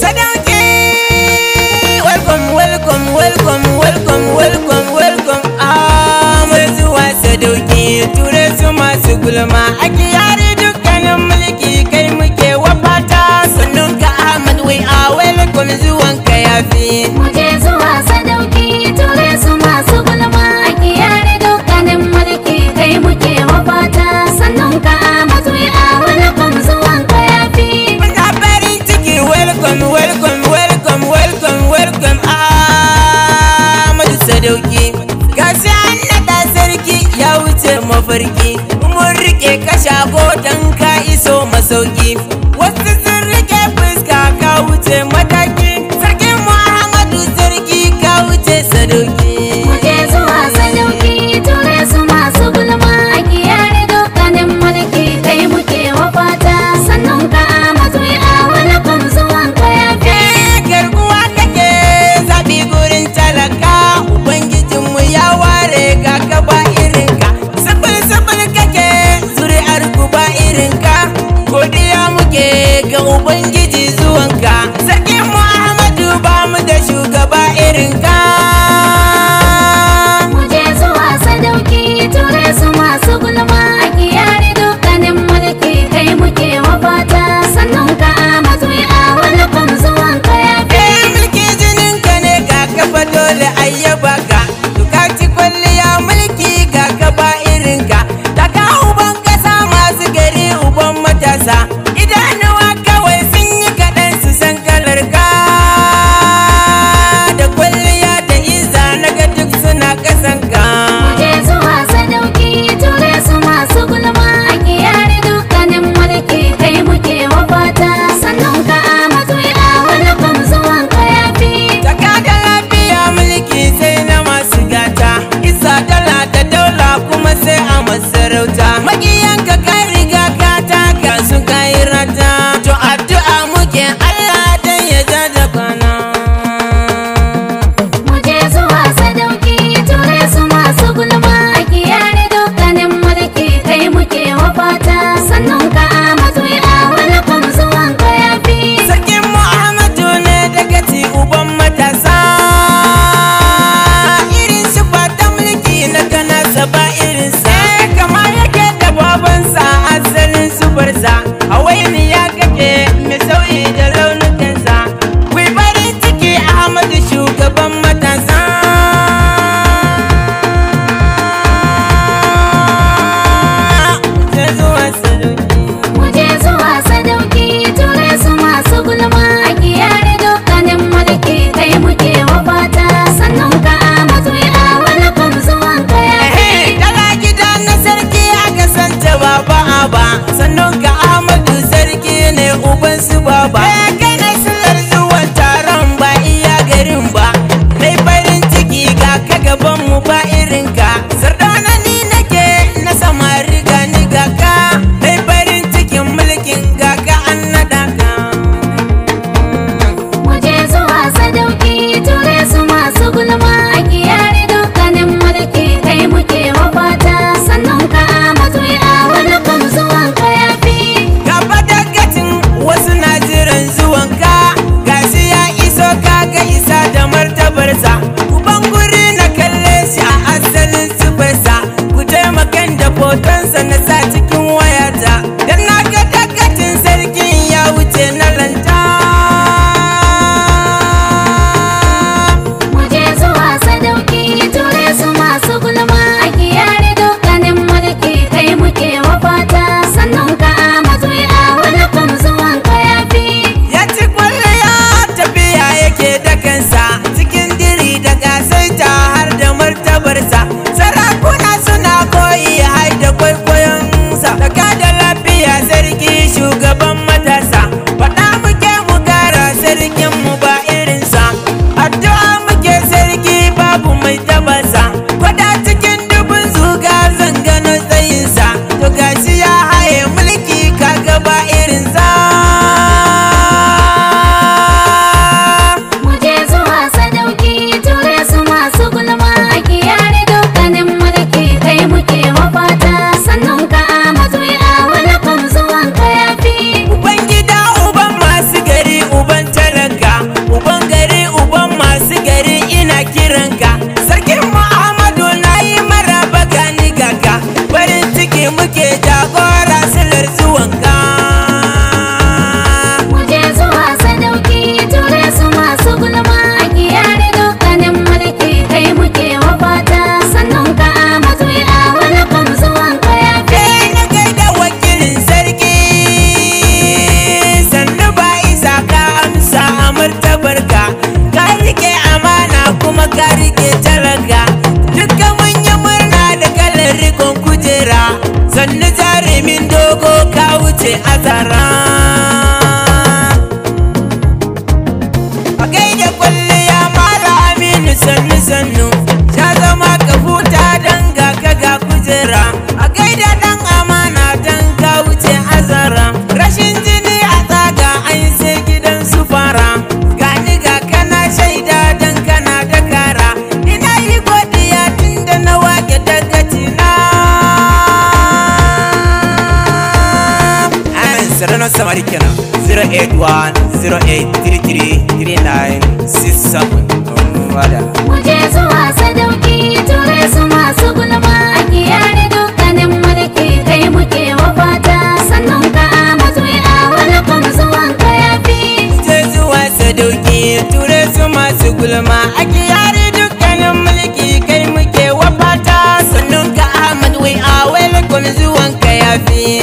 Sadauki, welcome, welcome, welcome, welcome, welcome, welcome. Mai zuwa Sadauki, ture su masu gulma. A kiyari dukkanin mulki kai muke wafata. Sannun ka Ahmad wai a welcome zuwan ka yafi. Muje zuwa Sadauki, ture su masu gulma. A kiyari dukkanin mulki kai muke wafata. Sannun ka Ahmad wai a welcome zuwan ka yafi. Muna farin ciki welcome, welcome, welcome, welcome, welcome. Ahmad Sadauki. Gashi an naɗa sarki ya wuce mafarki. Mun rike ka shago dan ka iso masauki. Wasu sun rike fuska ka wuce mataki. Sarki Muhammadu sarki ka wuce Sadauki. Muje zuwa Sadauki, ture su masu gulma. A kiyari dukkanin mulki kai muke wafata. Sannun ka Ahmad wai a welcome zuwan ka yafi. Garkuwa kake zaɓi gurin talaka. Ubangijinmu ya ware ga ka ba irinka. Sifil kake zuri'ar ku ba irinka. Godiya muke ga Ubangiji zuwanka. Sarki Muhammadu ba mu da shugaba irinka. Muje zuwa Sadauki, ture su masu gulma. A kiyari dukkanin mulki kai muke wafata. Sannun ka Ahmad wai a welcome zuwan ka yafi. Mulki jininka ne ga kafa dole ayyaba ka. Dukaci kwalliya mulki ga gaba irinka. Daga uban kasa masu gari uban matasa. Idanuwa kawai sun yi kaɗan su san kalar ka. Da kwalliya da iza na ga duk suna ƙasan ka. Muje zuwa Sadauki, ture su masu gulma. A kiyari dukkanin mulki kai muke wafata. Sannun ka Ahmad wai a welcome zuwan ka yafi. Taka da lafiya mulki sai na masu gata. Isa dala da daula kuma sai a masarauta. Makiyanka ka riga ka taka su kayi rata. To addu'a muke Allah dan ya ja da kwana. Muje zuwa Sadauki, ture su masu gulma. A kiyari dukkanin mulki kai muke wafata. Sannun ka Ahmad wai a welcome zuwan ka yafi. Sarkin Muhammadu ne daga ci uban matasa. Irin shi ta mulki na kanasa ba irinsa. Kama yake da babansa asalin subarsa. Hawaii ya kake mai sauyi da launukansa. Kuyi farin ciki Ahmadu shugaban matasa. Sai zuwa Sadauki. Muje zuwa Sadauki, ture su masu gulma. A kiyari dukkanin mulki kai muke wafata. Sannun ka Ahmad wai a welcome zuwan ka yafi. Kala gida na sarki aka santa baba aba. Sannan ka Ahmadu sarki ne uban su baba. Sarano samari kenan 08108333967 wada Muje zuwa sadauki ture su masu gulma a kiyare dukkanin mulki kai muke wafata sannan ka amatu ya wani kan zuwan ka yafi Muje zuwa sadauki ture su masu gulma a kiyare dukkanin mulki kai muke wafata sannan ka Ahmad wai a welcome zuwan ka yafi